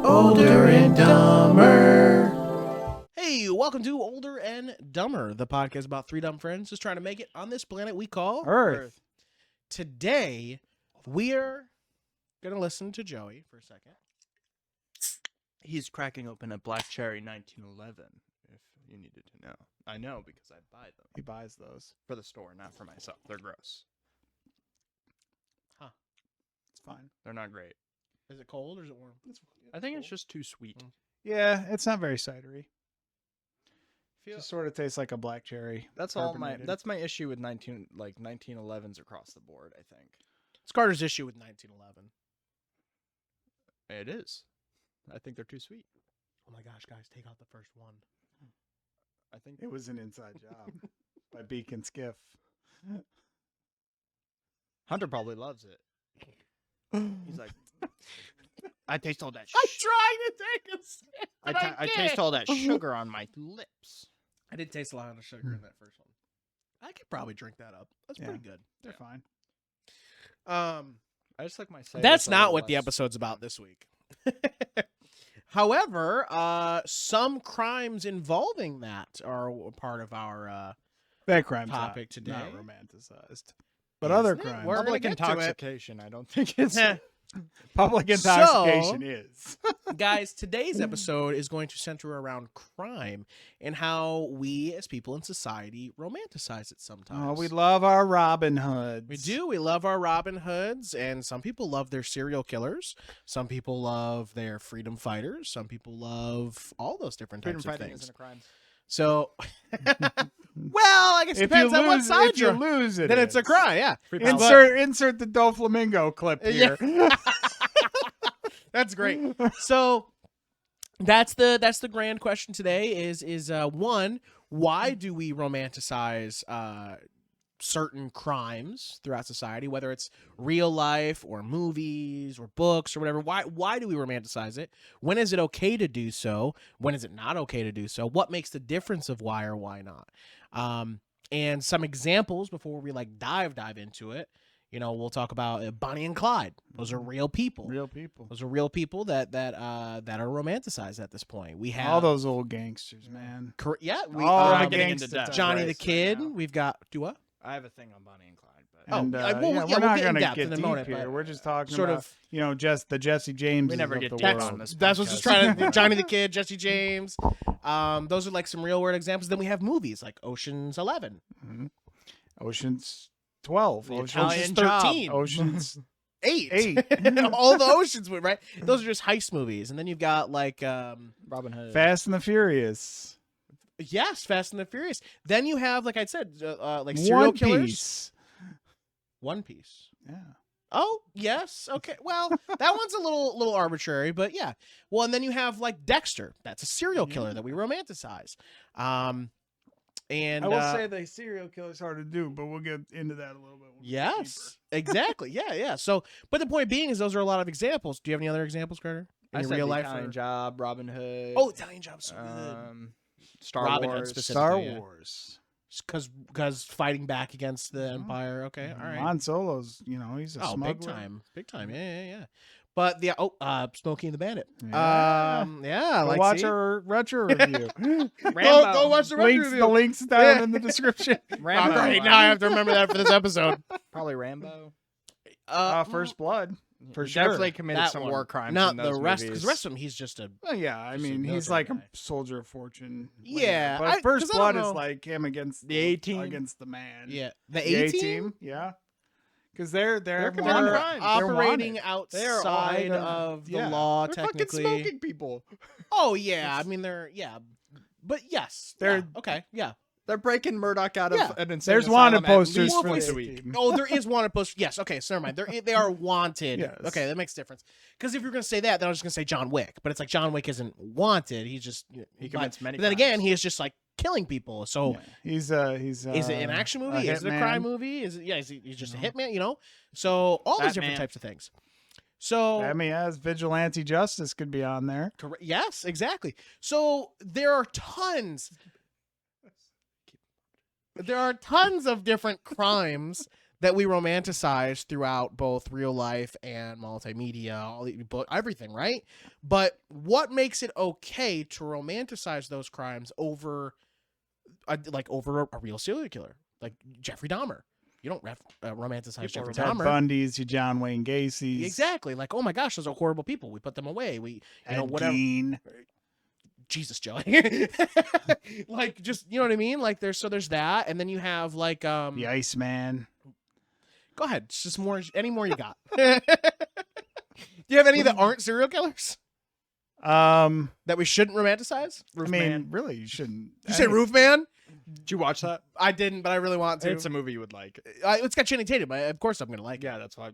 Older and Dumber. Hey, welcome to Older and Dumber, the podcast about three dumb friends just trying to make it on this planet we call Earth. Today, we're going to listen to Joey for a second. He's cracking open a black cherry 1911, if you needed to know. I know because I buy them. He buys those. For the store, not for myself. They're gross. Huh. It's fine. They're not great. Is it cold or is it warm? I think it's just too sweet. Yeah, it's not very cidery. Feel- Just sort of tastes like a black cherry. That's all my. carbonated. That's my issue with 1911s across the board. I think It's Carter's issue with 1911. it is. I think they're too sweet. Oh my gosh, guys, take out the first one. I think It was an inside job by Beacon Skiff. Hunter probably loves it. He's like, I taste all that. I'm trying to take a sip, but I taste all that sugar on my lips. I did taste a lot of sugar in that first one. I could probably drink that up. That's Yeah. pretty good. They're fine. I just like my. That's a not little what the less. episode's about this week. However, some crimes involving that are a part of our That crime's topic not, today. not romanticized. But other Isn't it? crimes. We're gonna Public get to it. intoxication. I don't think it's. Public intoxication is. Guys, today's episode is going to center around crime and how we as people in society romanticize it sometimes. Oh, we love our Robin Hoods. We do. We love our Robin Hoods, and some people love their serial killers. Some people love their freedom fighters. Some people love all those different Freedom types of fighting things. isn't a crime. So, well, I guess it depends on what side if you you're. lose it, Then it's a crime, yeah. Free power. Insert the Doflamingo clip Yeah. here. That's great. So that's the grand question today is one, why do we romanticize certain crimes throughout society, whether it's real life or movies or books or whatever? Why do we romanticize it? When is it okay to do so? When is it not okay to do so? What makes the difference of why or why not? And some examples before we dive into it. You know, we'll talk about Bonnie and Clyde. Those are real people. Real people. Those are real people that are romanticized at this point. We have All those old gangsters, man. yeah, we All not the getting into gangsters. depth. Johnny the right Kid. now. We've got I have a thing on Bonnie and Clyde, but Oh, And, yeah, yeah, we'll we're get not in going to depth get in a deep moment, here. but We're just talking sort about, of just the Jesse James. We never of get the deep world. on this. that's what's just podcast. trying to Johnny the Kid, Jesse James. Those are some real world examples. Then we have movies like Ocean's 11, Mhm. Ocean's 12. The Ocean's Italian 13. Ocean's 8. All the Oceans, right? Those are just heist movies. And then you've got Robin Hood. Fast and the Furious. yes, Fast and the Furious. Then you have, like I said, serial One killers. Piece. One Piece. Yeah. Oh, yes. Okay. Well, that one's a little arbitrary, but yeah. Well, and then you have Dexter. That's a serial killer that we romanticize. And I will say the serial killer's hard to do, but we'll get into that a little bit. when we get yes, exactly. Yeah. So, but the point being is those are a lot of examples. Do you have any other examples, Carter? I In said real the life? Italian Job, Robin Hood. Oh, Italian Job's so good. Star Robin Hood Wars. specifically. Star yeah. Wars. Because fighting back against the Empire. Okay, all right. Han Solo's, he's a Oh, smuggler. big time. Yeah. But the Smokey and the Bandit. Yeah. Yeah. Go Like watch see? our retro review. Go watch the links. review. The links down in the description. Rambo. Oh, great. Now I have to remember that for this episode. Probably Rambo. First Blood. For He sure. Definitely committed that some one. war crimes. Not in the those rest, movies. because the rest of him, he's just a. Well, yeah, I Just a mean, he's military like guy. a soldier of fortune. Yeah, but First 'cause I don't Blood is know. like him against The A-Team. against the man. Yeah, the The A A team team. Yeah, because they're committing more crimes. they're operating wanted. They are all outside of- of the yeah. law, They're technically. fucking smoking people. Oh yeah, I mean but yes, They're- yeah, okay, yeah. They're breaking Murdoch out of Yeah. an insane There's asylum wanted at posters least for the once a A week. team. Oh, there is wanted post. Yes, okay, so never mind. They are wanted. Yes. Okay, that makes a difference. Because if you're gonna say that, then I was just gonna say John Wick. But it's like John Wick isn't wanted. He's just He commits many But then again, crimes. he is just killing people. So. Yeah. He's Is it an action movie? Is it a crime movie? Is it? Yeah, he's just a hitman. So all these different Batman. types of things. So I mean, as vigilante justice could be on there. yes, exactly. So there are tons of different crimes that we romanticize throughout both real life and multimedia, everything, right? But what makes it okay to romanticize those crimes over a real serial killer like Jeffrey Dahmer? You don't romanticize Jeffrey Ted Dahmer. Bundy's, your John Wayne Gacy's. Exactly. Like, oh my gosh, those are horrible people. We put them away. We, whatever. Gein. Jesus, Joey. Like, just, you know what I mean? Like, there's that, and then you have like The Iceman. Go ahead. It's just any more you got. Do you have any that aren't serial killers that we shouldn't romanticize? Really, you shouldn't. Did you say Roof Man? Did you watch that? I didn't, but I really want to. It's a movie you would like. It's got Channing Tatum. Of course I'm going to like it. Yeah, that's why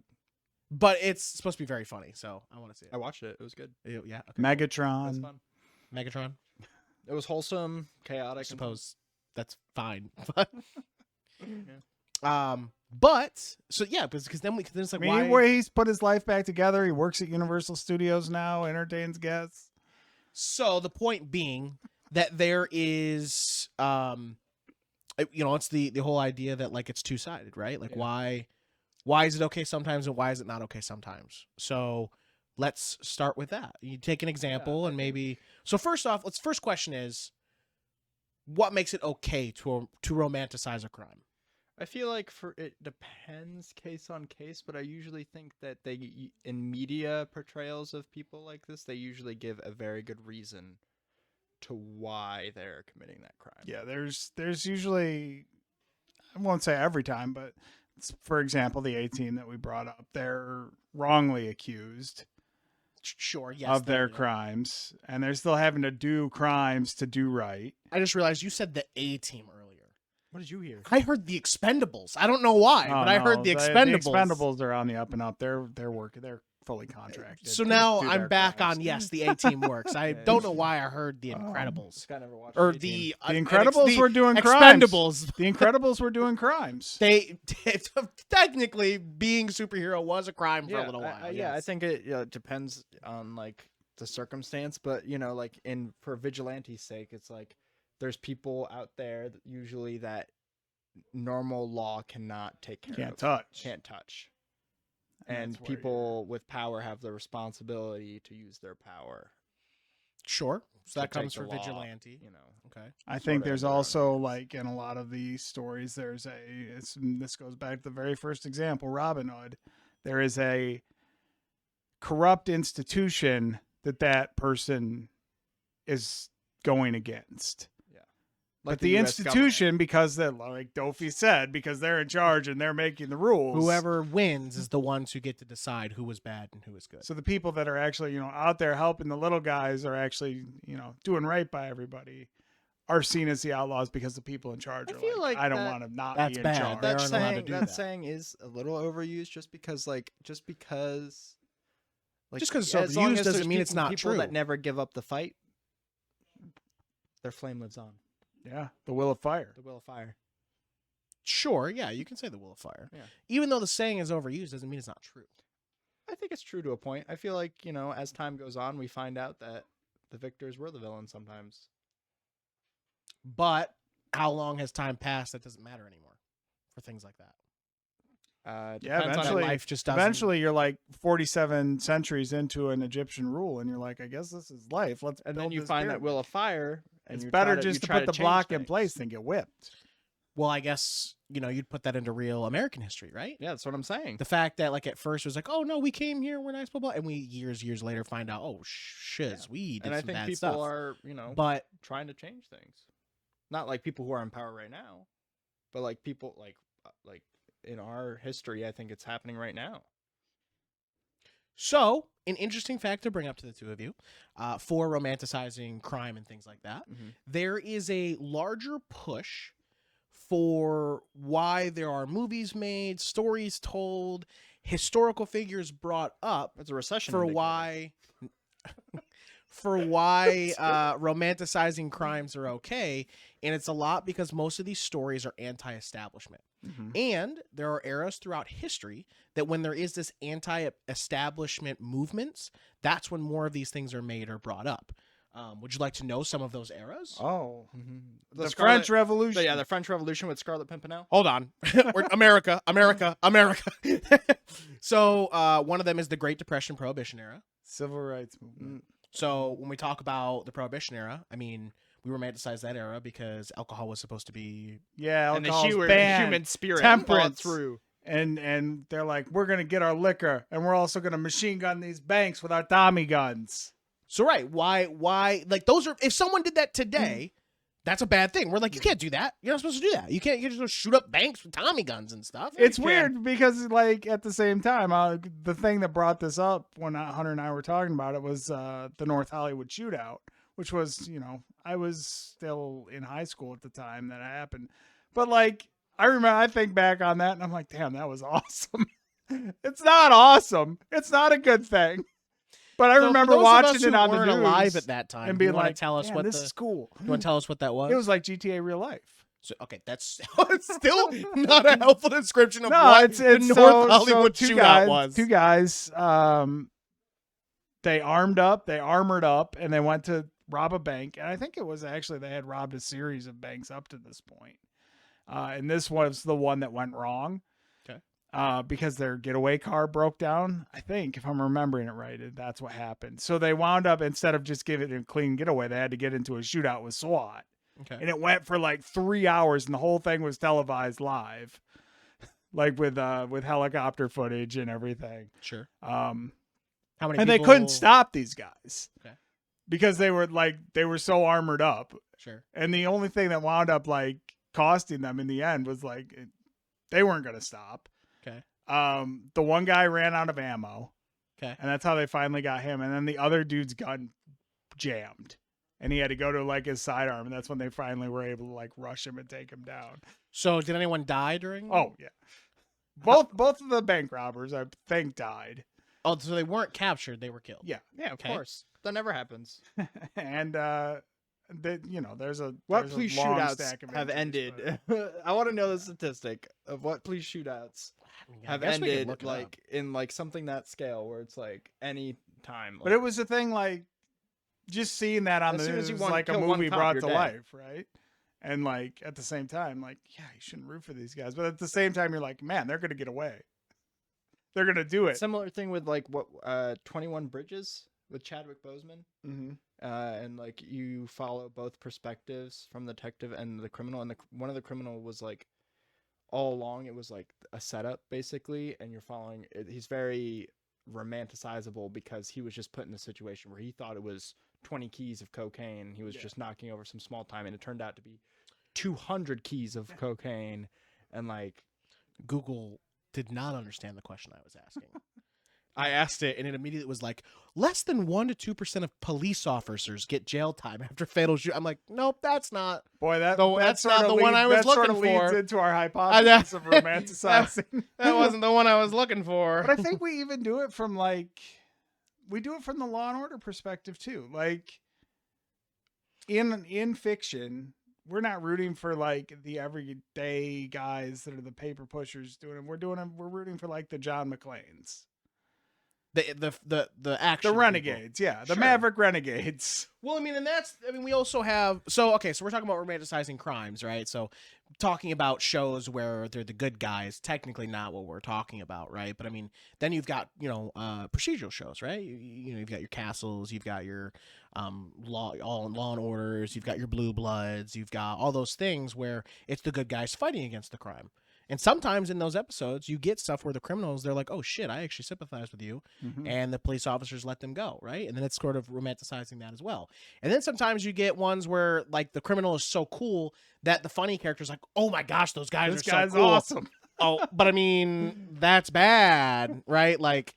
But it's supposed to be very funny, so I want to see it. I watched it. It was good. Yeah. Okay. It was Megatron. fun. Megatron. It was wholesome, chaotic. I and suppose that's fine. Yeah. But so yeah, because then it's like why Where he's put his life back together. He works at Universal Studios now, entertains guests. So the point being that there is, it's the whole idea that like it's two-sided, right? Like why is it okay sometimes and why is it not okay sometimes? So let's start with that. You take an example and maybe. So first off, first question is, what makes it okay to romanticize a crime? I feel like it depends case on case, but I usually think that in media portrayals of people like this, they usually give a very good reason to why they're committing that crime. Yeah, there's usually, I won't say every time, but for example, the A-Team that we brought up, they're wrongly accused of their crimes, and they're still having to do crimes to do right. I just realized you said the A-Team earlier. What did you hear? I heard the Expendables. I don't know why, but I heard the Expendables. The Expendables are on the up and up. They're working. They're fully contracted. So now do I'm their back crimes. on yes, the A-Team works. I don't know why I heard the Incredibles This guy never watched or A-Team. the Incredibles were doing crimes. Expendables. The Incredibles were doing crimes. They technically being superhero was a crime for a little while. I think it depends on like the circumstance, but like for vigilante's sake, it's like there's people out there that usually that normal law cannot take care of. Can't touch. And people with power have the responsibility to use their power. Sure. So that to comes take from the law, vigilante. Okay. I think Sorta there's in their own also hands. like in a lot of these stories, this goes back to the very first example, Robin Hood. There is a corrupt institution that person is going against. Like But the US institution, because like Dofi said, because they're in charge and they're making the rules. Whoever wins is the ones who get to decide who was bad and who was good. So the people that are actually, out there helping the little guys are actually, doing right by everybody, are seen as the outlaws because the people in charge I are feel like I don't that- want to not that's be in bad. charge. They that aren't allowed to saying, do that that. saying is a little overused just because Just because it's as long overused as doesn't there's mean it's not people true. that never give up the fight, their flame lives on. Yeah, the will of fire. The will of fire. Sure, yeah, you can say the will of fire. Yeah. Even though the saying is overused doesn't mean it's not true. I think it's true to a point. I feel like, as time goes on, we find out that the victors were the villains sometimes. But how long has time passed? That doesn't matter anymore for things like that. Yeah, Depends on eventually, life just doesn't. eventually you're like 47 centuries into an Egyptian rule, and you're like, I guess this is life. Let's And then build you this find that pyramid. will of fire. And It's you better try just to try put the change block in things. place than get whipped. Well, I guess, you'd put that into real American history, right? Yeah, that's what I'm saying. The fact that, like, at first it was like, oh, no, we came here, we're nice, blah, blah, and we years later find out, oh, shiz, we did And I some think bad people stuff. are, But trying to change things. Not like people who are in power right now, but like people like in our history, I think it's happening right now. so, an interesting fact to bring up to the two of you for romanticizing crime and things like that, there is a larger push for why there are movies made, stories told, historical figures brought up It's a recession for indicator. why romanticizing crimes are okay, and it's a lot because most of these stories are anti-establishment. And there are eras throughout history that when there is this anti-establishment movements, that's when more of these things are made or brought up. Would you like to know some of those eras? Oh, The French Revolution. Yeah, the French Revolution with Scarlet Pimpernel. Hold on. America. So one of them is the Great Depression Prohibition era. Civil rights movement. So when we talk about the Prohibition era, I mean, we romanticize that era because alcohol was supposed to be... Yeah, And the alcohol's banned. human spirit temperance fought through. And they're like, we're gonna get our liquor, and we're also gonna machine gun these banks with our Tommy guns. So right, why? Like those are... If someone did that today, that's a bad thing. We're like, you can't do that. You're not supposed to do that. You just go shoot up banks with Tommy guns and stuff. It's weird because, like, at the same time, the thing that brought this up when Hunter and I were talking about it was the North Hollywood shootout, which was, I was still in high school at the time that happened. But, like, I think back on that and I'm like, damn, that was awesome. It's not awesome. It's not a good thing. But I remember watching it on the news alive at that time and being like, tell us what this is cool. You want to tell us what that was? It was like GTA Real Life. So, okay, that's it's still not a helpful description of what it's the North Hollywood two shootout guys, was. Two guys, they armored up, and they went to rob a bank. And I think it was actually they had robbed a series of banks up to this point. And this was the one that went wrong. Okay. Because their getaway car broke down. I think, if I'm remembering it right, that's what happened. So they wound up, instead of just giving it a clean getaway, they had to get into a shootout with SWAT. Okay. And it went for like 3 hours, and the whole thing was televised live, like with helicopter footage and everything. Sure. How many? And they couldn't stop these guys. Okay. Because they were so armored up. Sure. And the only thing that wound up like costing them in the end was like they weren't going to stop. Okay. The one guy ran out of ammo. Okay. And that's how they finally got him. And then the other dude's gun jammed. And he had to go to like his sidearm, and that's when they finally were able to like rush him and take him down. So did anyone die during? Oh yeah, both of the bank robbers I think died. Oh, so they weren't captured; they were killed. Yeah, of course. That never happens. And there's a what there's police a long shootouts stack of have injuries, ended? I want to know the statistic of what police shootouts have ended, like in like something that scale where it's like any time. Like, but it was a thing like. Just seeing that on the news was like a movie brought to life, right? And like at the same time, like, yeah, you shouldn't root for these guys. But at the same time, you're like, man, they're gonna get away. They're gonna do it. Similar thing with like 21 Bridges with Chadwick Boseman. Mm-hmm. And like you follow both perspectives from the detective and the criminal, and one of the criminal was like all along it was like a setup basically, and you're following. He's very romanticizable because he was just put in a situation where he thought it was 20 keys of cocaine. He was just knocking over some small time, and it turned out to be 200 keys of cocaine. And like Google did not understand the question I was asking. I asked it, and it immediately was like, less than 1% to 2% of police officers get jail time after fatal shoot. I'm like, nope, that's not. Boy, that's not the one I was looking for. Leads into our hypothesis of romanticizing. That wasn't the one I was looking for. But I think we even do it from we do it from the Law and Order perspective too. Like in fiction, we're not rooting for like the everyday guys that are the paper pushers doing it. We're rooting for like the John McClanes. The action, the renegades, people. Yeah, the Maverick renegades. Well, I mean, we also have so we're talking about romanticizing crimes, right? So talking about shows where they're the good guys, technically not what we're talking about, right? But I mean, then you've got procedural shows, right? You've got your Castles, you've got your Law and Orders, you've got your Blue Bloods, you've got all those things where it's the good guys fighting against the crime. And sometimes in those episodes, you get stuff where the criminals, they're like, oh, shit, I actually sympathize with you. Mm-hmm. And the police officers let them go, right? And then it's sort of romanticizing that as well. And then sometimes you get ones where, like, the criminal is so cool that the funny character's like, oh, my gosh, those guys are so cool. Awesome. Oh, but, I mean, that's bad, right? Like,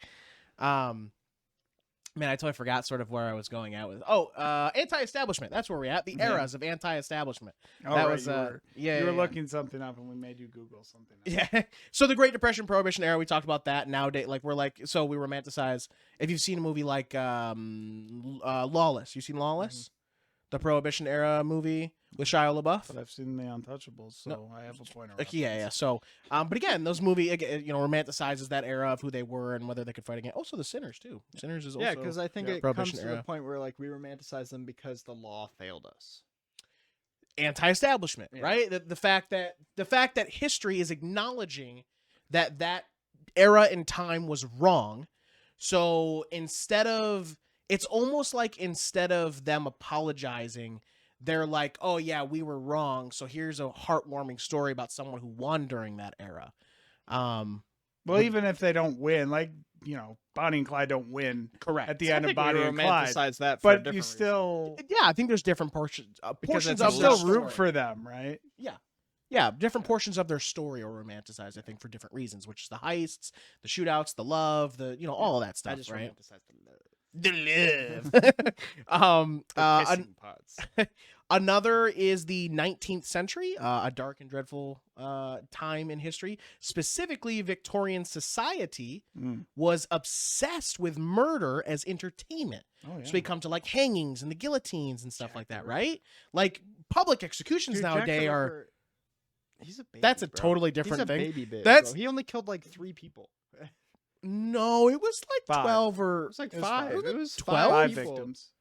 man, I totally forgot sort of where I was going at with. Oh, anti-establishment. That's where we're at. The eras of anti-establishment. Oh, that right. was You were looking something up, and we made you Google something else. Yeah. So the Great Depression, Prohibition era. We talked about that. Nowadays, like we romanticize. If you've seen a movie like Lawless, you seen Lawless? Mm-hmm. the Prohibition era movie with Shia LaBeouf. But I've seen The Untouchables, so I have a point of reference. Yeah. So, but again, those movies, romanticizes that era of who they were and whether they could fight again. Also, the Sinners too. Sinners is also because I think it comes Prohibition to era. the point where like we romanticize them because the law failed us. Anti-establishment, right? The fact that history is acknowledging that era and time was wrong. So it's almost like instead of them apologizing, they're like, oh yeah, we were wrong. So here's a heartwarming story about someone who won during that era. Well, even if they don't win, like, Bonnie and Clyde don't win. Correct. At the end of Bonnie and Clyde. That for a But different you still... Yeah, I think there's different portions Because it's of You a their still root story. for them, right? Yeah, different portions of their story are romanticized, I think, for different reasons, which is the heists, the shootouts, the love, all of that stuff, I just right? romanticize the love. The love. Kissing pods. Another is the 19th century, a dark and dreadful time in history. Specifically, Victorian society was obsessed with murder as entertainment. Oh, yeah. So we come to like hangings and the guillotines and stuff like that, right? Like public executions nowadays are. He's a baby. That's a bro. totally different He's a thing. baby bitch, That's- bro. He only killed like 3 people. No, it was like 5. 12 or It was like It was 5. five. It was 12? 5 people. victims.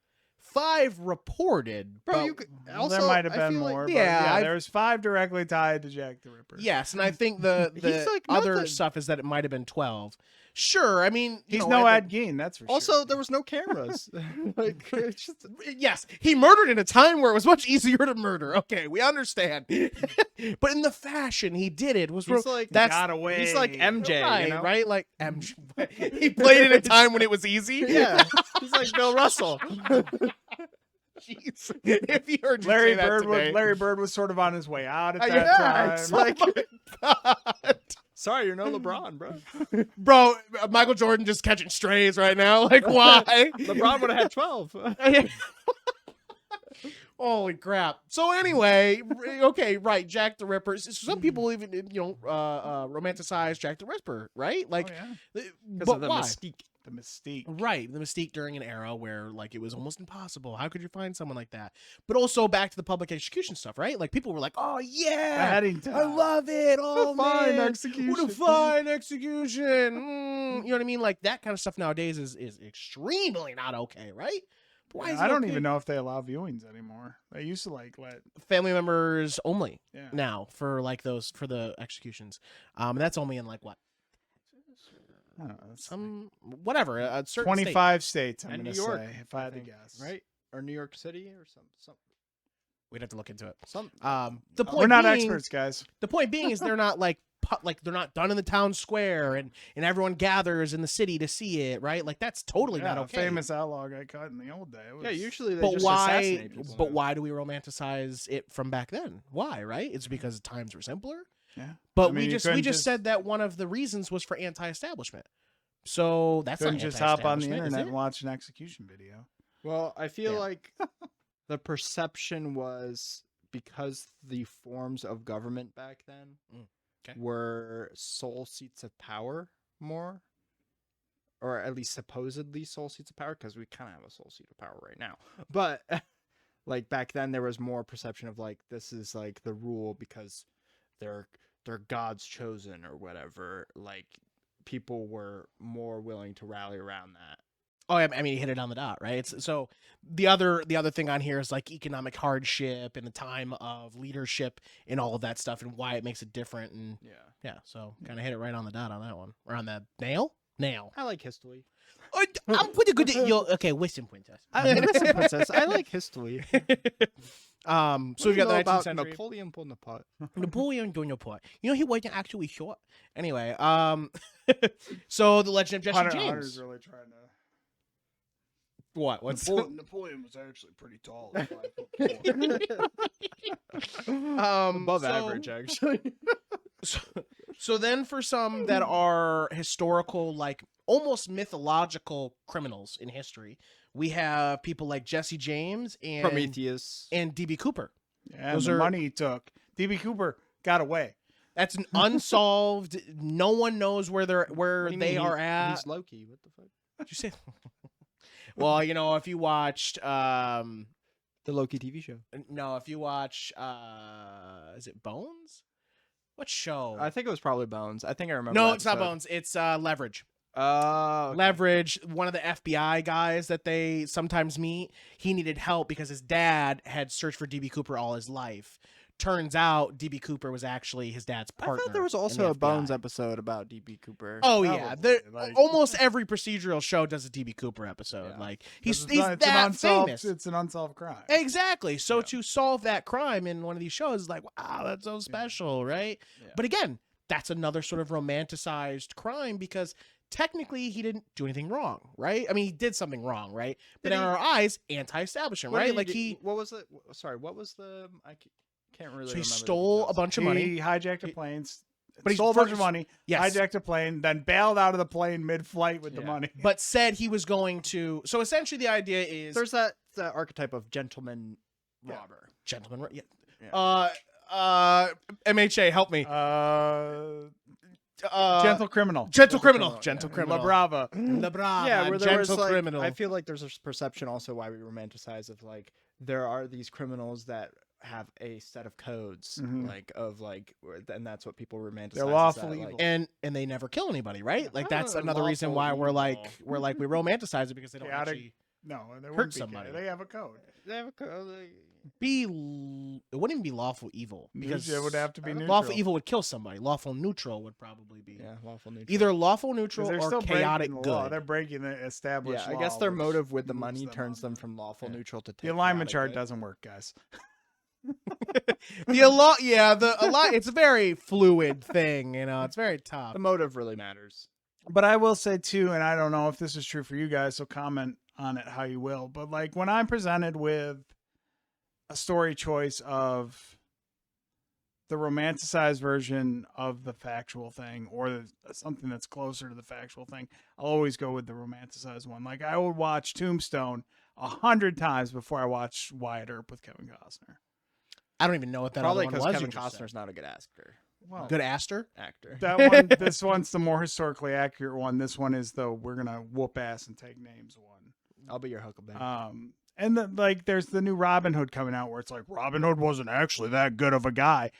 5 reported. Bro, but- you could, Well, also, there might have I been feel like- more. yeah, but I've- there was 5 directly tied to Jack the Ripper. Yes, and I think the He's like other nothing. stuff is that it might have been 12. Sure, I mean, He's no Ed Gein, that's for Also, sure. there was no cameras. Like, it's just, yes, he murdered in a time where it was much easier to murder. Okay, we understand. But in the fashion he did it was he's like that's got away. he's like MJ, right, you know? right? Like MJ. He played it at a time when it was easy. Yeah, he's like Bill Russell. Jeez. If you heard you Larry say that Bird today. Larry Bird was sort of on his way out at that Yeah, time. it's like, God. sorry, you're no LeBron, bro. Bro, Michael Jordan just catching strays right now. Like, why? LeBron would have had 12. Holy crap. So anyway, okay, right, Jack the Ripper. Some people even, romanticize Jack the Ripper, right? Like, yeah. but of the why? mystique. The mystique. Right, the mystique during an era where like it was almost impossible. How could you find someone like that? But also back to the public execution stuff, right? Like people were like, "Oh yeah, Paddington. I love it! Oh What a fine man, execution. what a fine execution!" You know what I mean? Like that kind of stuff nowadays is extremely not okay, right? But why is I it don't okay? even know if they allow viewings anymore. They used to let Family members only yeah. now for like those for the executions. And that's only in like what I don't know, it's whatever a certain 25 states. I'm And going to New York, say if I had to think, guess. Right? Or New York City or some. We'd have to look into it. Some. The point We're not being, experts, guys. The point being is they're not like they're not done in the town square and everyone gathers in the city to see it, right? Like that's totally Yeah, not okay. famous outlaw got cut in the old day. It was, Yeah, usually they But just why? assassinate people. But why do we romanticize it from back then? Why? Right? It's because times were simpler. Yeah. But I mean, we you just couldn't just said that one of the reasons was for anti-establishment. So that's couldn't not just hop on the anti-establishment, is internet it? and watch an execution video. Well, I feel Yeah. like the perception was because the forms of government back then Okay. were sole seats of power more, or at least supposedly sole seats of power, because we kind of have a sole seat of power right now. But like back then, there was more perception of like this is like the rule because they're God's chosen or whatever. Like people were more willing to rally around that. Oh, I mean, you hit it on the dot, right? So the other thing on here is like economic hardship and the time of leadership and all of that stuff and why it makes it different and Yeah, so kind of hit it right on the dot on that one or on the nail. I like history. I'm pretty good at your okay. Listen, princess. Listen, princess, I like history. So we've got the 19th about century. Napoleon Bonaparte. Napoleon Bonaparte. You know he wasn't actually short. Anyway, so the Legend of Jesse Hunter's James. really trying to. What? What's Napoleon was actually pretty tall. Above so- average, actually. So then for some that are historical, like almost mythological criminals in history, we have people like Jesse James and Prometheus. and DB Cooper. Yeah, Those and the are- money he took. DB Cooper got away. That's an unsolved. No one knows where What do you they mean? are at. He's Loki. What the fuck? What'd you say? Well, if you watched The Loki TV show. No, if you watch, is it Bones? What show? I think it was probably Bones. I think I remember. No, that it's not episode. Bones. It's Leverage. Oh, okay. Leverage, one of the FBI guys that they sometimes meet, he needed help because his dad had searched for DB Cooper all his life. Turns out DB Cooper was actually his dad's partner. I thought there was in also the a Bones FBI. episode about DB Cooper. Oh yeah, Probably, like- almost every procedural show does a DB Cooper episode. Yeah. Like he's It's an that unsolved, famous. It's an unsolved crime. Exactly. So Yeah. to solve that crime in one of these shows is like, wow, that's so special, right? Yeah. But again, that's another sort of romanticized crime because technically he didn't do anything wrong, right? I mean, he did something wrong, right? But Did in he- our eyes, anti-establishment, What did right? Like do? What was it? Sorry, what was the? Can't really. so he remember the stole a details. bunch of money. He hijacked a plane, But he stole a bunch of first- money, Yes. hijacked a plane, then bailed out of the plane mid-flight with the Yeah. money. But said he was going to. So essentially, the idea is There's that archetype of gentleman Yeah. robber. gentlemen. Yeah. Yeah. MHA, help me. Gentle criminal. Gentle criminal. criminal, Gentle yeah. criminal. La Brava. La Brava. Yeah, where there was gentle like, criminal. I feel like there's a perception also why we romanticize of like there are these criminals that have a set of codes Mhm. like of like and that's what people romanticize. They're is lawful that, evil. like, and they never kill anybody, right? Like that's Oh, another reason lawful why we're like evil. we romanticize it because they don't Chaotic. actually No, they Hurt wouldn't be somebody. They have a code. they have a code. it wouldn't even be lawful evil because It would have to be neutral. lawful evil would kill somebody. Lawful neutral would probably be Yeah, lawful neutral. either lawful 'Cause neutral they're or still chaotic breaking the law. good. They're breaking the established Yeah, I law, guess their which motive with the moves money them turns on. them from lawful Yeah. neutral to The alignment chaotic chart good. doesn't work, guys. It's a very fluid thing, you know. It's very tough. The motive really matters. But I will say too, and I don't know if this is true for you guys, so comment on it how you will. But like when I'm presented with a story choice of the romanticized version of the factual thing or something that's closer to the factual thing, I'll always go with the romanticized one. Like I would watch Tombstone 100 times before I watch Wyatt Earp with Kevin Costner. I don't even know what that Probably other because one was. Kevin you just said. Costner's not a good actor. Well, Good Aster. Actor. this one's the more historically accurate one. This one is the we're gonna whoop ass and take names one. I'll be your Huckleberry. And like there's the new Robin Hood coming out where it's like Robin Hood wasn't actually that good of a guy.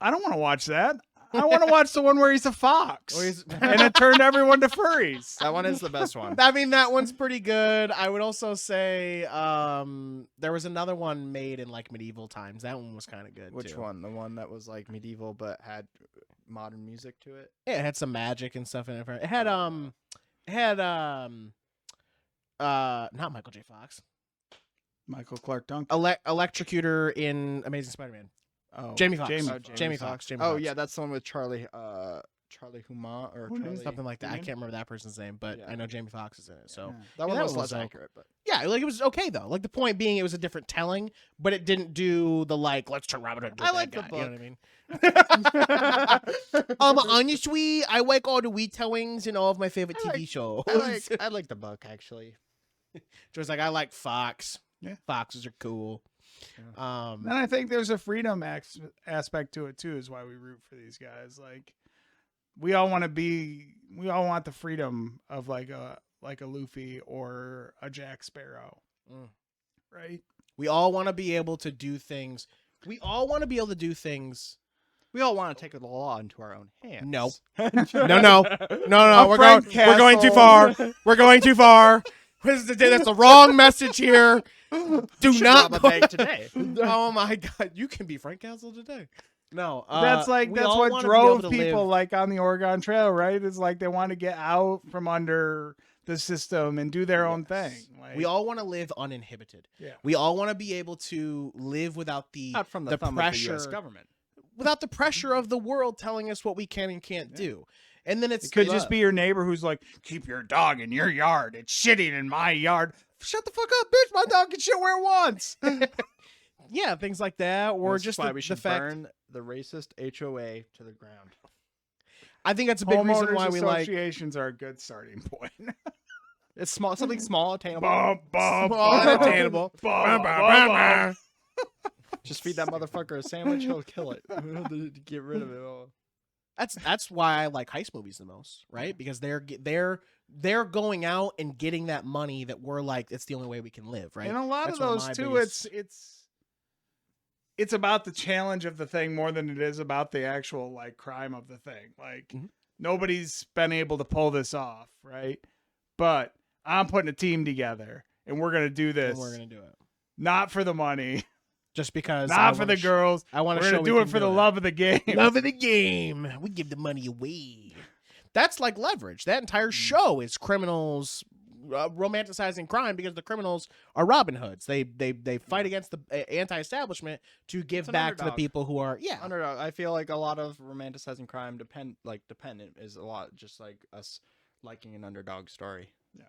I don't want to watch that. I want to watch the one where he's a fox and it turned everyone to furries. That one is the best one. I mean, that one's pretty good. I would also say there was another one made in like medieval times. That one was kind of good. Which too. one? The one that was like medieval but had modern music to it? Yeah, it had some magic and stuff in it. It had not Michael J. Fox. Michael Clark Duncan. Electrocutor in Amazing Spider-Man. Oh, Jamie Foxx. Jamie Oh, Foxx. Jamie Foxx. Jamie Oh Foxx. yeah, that's the one with Charlie Huma or Who knows? Charlie. Something like that. I Mhm. can't remember that person's name, but Yeah. I know Jamie Foxx is in it. So Yeah. That one that was one less was okay. accurate, but yeah, like it was okay though. Like the point being, it was a different telling, but it didn't do the like let's turn Robin Hood into a I bad like the guy. You know what I mean? Honestly, I like all the retellings in all of my favorite I TV like- shows. I like the book actually. Just like I like Fox. Yeah. Foxes are cool. And I think there's a freedom aspect to it too, is why we root for these guys. Like we all want the freedom of like a Luffy or a Jack Sparrow. Mm. Right? We all want to be able to do things. We all want to be able to do things. We all want to take the law into our own hands. No. no. No. A We're Frank going too far. Castle. We're going too far. That's the wrong message here. Do Should not rob a go- bank today. Oh my God! You can be Frank Castle today. No, That's we all what wanna be able drove to people live- like on the Oregon Trail, right? It's like they want to get out from under the system and do their own thing. Like, We all want to live uninhibited. Yeah. We all want to be able to live without the Not from the thumb pressure, of the U.S. government. without the pressure of the world telling us what we can and can't do. And then it could just be your neighbor who's like, keep your dog in your yard. It's shitting in my yard. Shut the fuck up, bitch. My dog can shit where it wants. yeah, things like that, or That's just why the, we the should fact. burn the racist HOA to the ground. I think that's a big reason Homeowners why we like associations are a good starting point. It's small, something small, attainable. small and attainable. Just feed that motherfucker a sandwich, he'll kill it. Get rid of it all. That's why I like heist movies the most, right? Because they're going out and getting that money that we're like, it's the only way we can live, right? And a lot That's of one those my too, biggest- it's about the challenge of the thing more than it is about the actual like crime of the thing. Like Mhm. nobody's been able to pull this off, right? But I'm putting a team together and we're gonna do this. and we're gonna do it Not for the money, just because not for the girls. I want We're to show gonna we do it can for the love of the game. love of the game. We give the money away. That's like Leverage. That entire show is criminals romanticizing crime because the criminals are Robin Hoods. They fight against the anti-establishment to give It's an back to the underdog. people who are Underdog. I feel like a lot of romanticizing crime dependent is a lot just like us liking an underdog story. Yeah.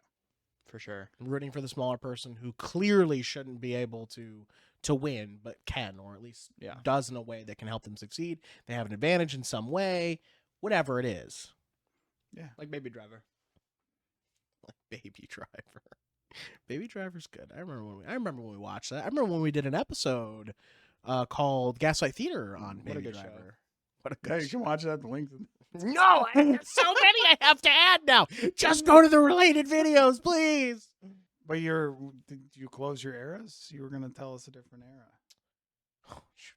For sure. rooting for the smaller person who clearly shouldn't be able to win but can, or at least Yeah. does in a way that can help them succeed. They have an advantage in some way, whatever it is. Yeah. Like Baby Driver. Like Baby Driver. Baby Driver's good. I remember when we watched that. I remember when we did an episode called Gaslight Theater on What a Baby good show. Driver. What a Yeah, good you show. can watch it at the link. No, there's so many I have to add now. Just go to the related videos, please. But did you close your eras? You were gonna tell us a different era. Oh, shoot.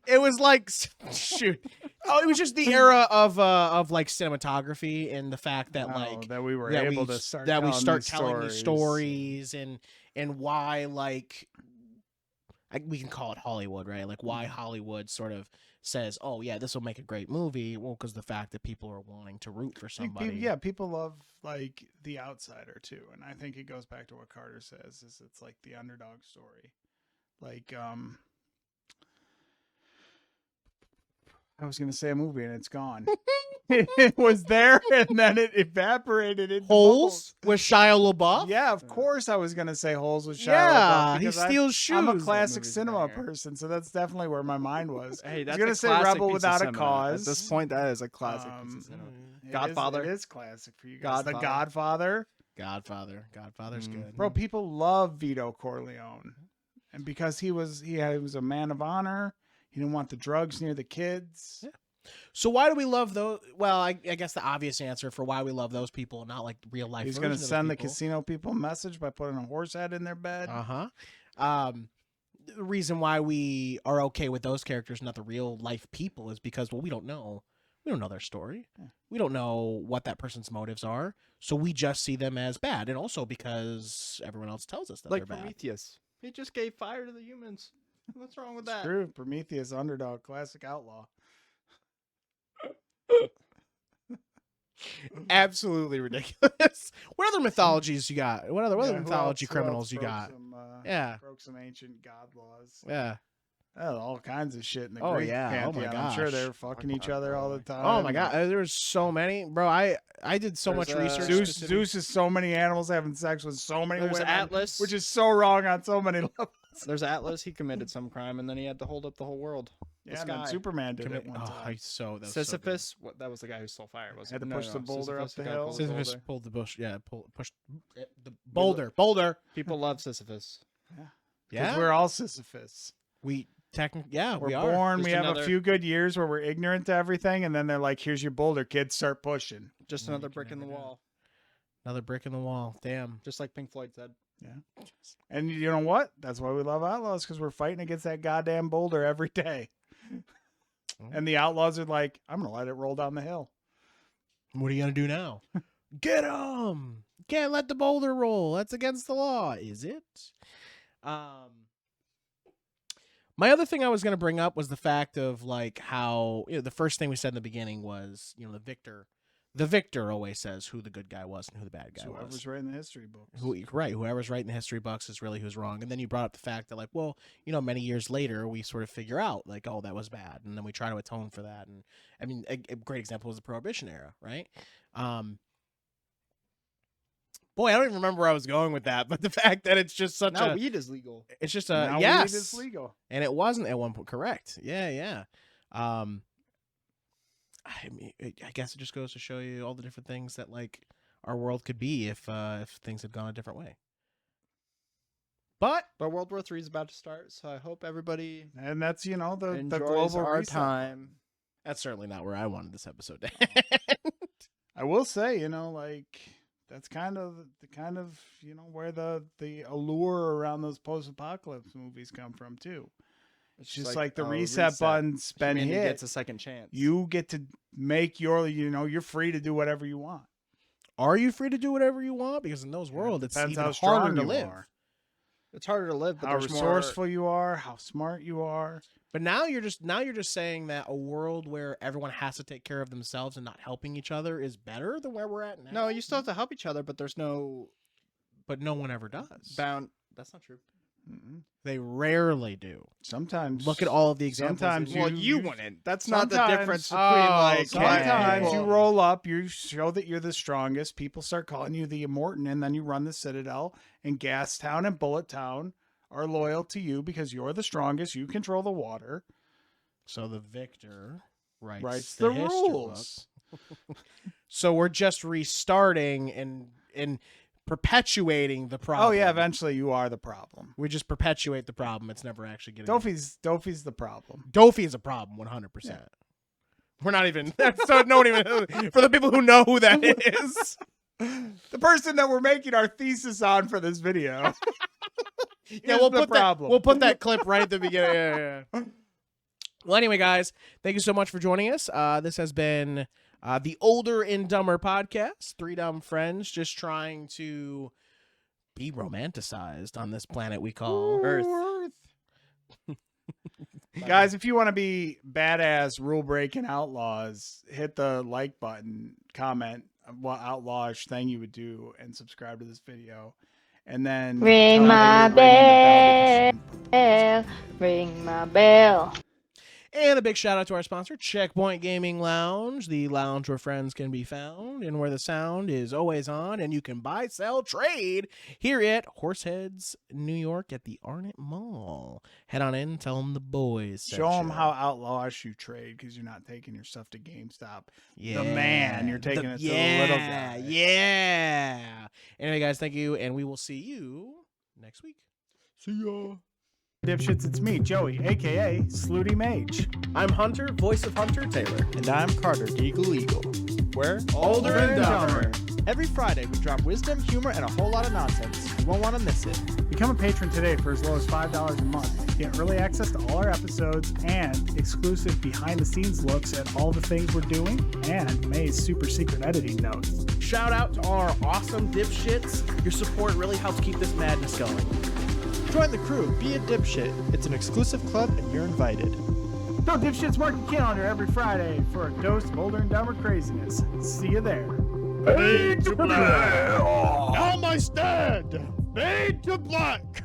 It was like shoot. Oh, it was just the era of like cinematography and the fact that like that we were that able we to start that we telling start these telling these stories and why like we can call it Hollywood, right? Like why Hollywood sort of says, "Oh yeah, this will make a great movie." Well, because the fact that people are wanting to root for I think somebody. people love like the outsider too, and I think it goes back to what Carter says: is it's like the underdog story. Like, I was gonna say a movie and it's gone. It was there and then it evaporated into Holes with Shia bubbles. LaBeouf. Yeah, of course I was gonna say Holes with Shia Yeah, LaBeouf he because steals shoes. I'm a That classic movie's a cinema banger. person, so that's definitely where my mind was. Hey, I that's was gonna a say classic Rebel piece of Without a cinema. Cause. At this point, that is a classic piece of cinema. Godfather. It is classic for you guys. The Godfather. Godfather. Godfather's good. Bro, people love Vito Corleone. And because he was a man of honor, he didn't want the drugs near the kids. Yeah. So why do we love those? Well, I guess the obvious answer for why we love those people, not like real life. He's going to send the casino people a message by putting a horse head in their bed. The reason why we are okay with those characters, not the real life people, is because we don't know their story. Yeah. We don't know what that person's motives are, so we just see them as bad, and also because everyone else tells us that Like they're bad. Prometheus. He just gave fire to the humans. What's wrong with that? True. Prometheus, underdog, classic outlaw. Absolutely ridiculous. What other mythologies you got? What other Yeah, mythology who criminals else you broke got? Some, Yeah. Broke some ancient god laws. Yeah. All kinds of shit in the Oh, Greek yeah. Oh, my pantheon. I'm sure they gosh. were fucking each other all the time. Oh my god, there's so many, bro. I did so There's, much research. Zeus is so many animals having sex with so many There's women, Atlas. which is so wrong on so many levels. There's Atlas. He committed some crime, and then he had to hold up the whole world. Yeah, and then sky. Superman did it one Oh, time. that was Sisyphus. That was the guy who stole fire. Was Had it? to push the boulder up the guy hill. pulled So the good. Sisyphus boulder. pulled the bush. Yeah, pushed the boulder. People love Sisyphus. Yeah, We're all Sisyphus. we technically, yeah, We're we are. born, Just we have another- a few good years where we're ignorant to everything, and then they're like, here's your boulder, kids, start pushing. Just No, another you can brick in the never do it. wall. Another brick in the wall. Damn. Just like Pink Floyd said. And you know what? That's why we love outlaws, because we're fighting against that goddamn boulder every day. And the outlaws are like, I'm going to let it roll down the hill. What are you gonna do now? Get him! Can't let the boulder roll. That's against the law. Is it? My other thing I was gonna bring up was the fact of like how the first thing we said in the beginning was the victor. The victor always says who the good guy was and who the bad guy So was. whoever's writing the history books. Whoever's writing the history books is really who's wrong. And then you brought up the fact that like, well, many years later we sort of figure out like, oh, that was bad, and then we try to atone for that. And I mean, a great example was the Prohibition era, right? Boy, I don't even remember where I was going with that, but the fact that it's just such Now a, weed is legal. it's just Now a weed yes, is legal. and it wasn't at one point. Correct? Yeah. I mean, I guess it just goes to show you all the different things that like our world could be if things had gone a different way. But World War III is about to start, so I hope everybody And that's, the enjoys global our reset. time. That's certainly not where I wanted this episode to end. I will say, that's kind of where the allure around those post-apocalypse movies come from too. It's just like the reset button's been hit. Humanity gets a second chance. You get to make you're free to do whatever you want. Are you free to do whatever you want? Because in those worlds, it's depends even how strong harder to you live. are. It's harder to live, but How there's resourceful you are, how smart you are. But now you're just saying that a world where everyone has to take care of themselves and not helping each other is better than where we're at now. No, you still have to help each other, but there's no but no one ever does. bound. That's not true. Mm-mm. They rarely do. Sometimes Look at all of the examples. Sometimes Well, you wouldn't. That's not the sometimes- difference between Oh, sometimes okay. you roll up, you show that you're the strongest. People start calling you the Immortan, and then you run the Citadel, and Gastown and Bullet Town are loyal to you because you're the strongest. You control the water. So the victor Writes the the history rules. book. So we're just restarting and perpetuating the problem. Oh yeah, eventually you are the problem. We just perpetuate the problem. It's never actually getting. Dofi's the problem. Dofi is a problem, 100%. Yeah. We're not even. So no one even for the people who know who that is. The person that we're making our thesis on for this video. Yeah, is we'll the put problem. that. We'll put that clip right at the beginning. Yeah. Well, anyway, guys, thank you so much for joining us. This has been the Older and Dumber podcast. Three dumb friends just trying to be romanticized on this planet we call Earth. Guys, if you want to be badass rule breaking outlaws, hit the like button, comment what outlawish thing you would do, and subscribe to this video. And then Ring tell my everybody to ring the bell. Ring my bell. And a big shout out to our sponsor, Checkpoint Gaming Lounge, the lounge where friends can be found and where the sound is always on, and you can buy, sell, trade here at Horseheads, New York at the Arnott Mall. Head on in, tell them the boys. sent Show them you. how outlawish you trade because you're not taking your stuff to GameStop. Yeah. The man, you're taking it to the yeah, little guy. Yeah. Anyway, guys, thank you, and we will see you next week. See ya. Dipshits, it's me, Joey, a.k.a. Slooty Mage. I'm Hunter, voice of Hunter Taylor. And I'm Carter, Deagle Eagle. We're Older and Dumber. Every Friday, we drop wisdom, humor, and a whole lot of nonsense. You won't want to miss it. Become a patron today for as low as $5 a month. Get early access to all our episodes and exclusive behind-the-scenes looks at all the things we're doing and May's super secret editing notes. Shout out to our awesome dipshits. Your support really helps keep this madness going. Join the crew. Be a dipshit. It's an exclusive club, and you're invited. Go Dipshits mark your calendar every Friday for a dose of Older and Dumber craziness. See you there. Fade to black. On my stand. Fade to black.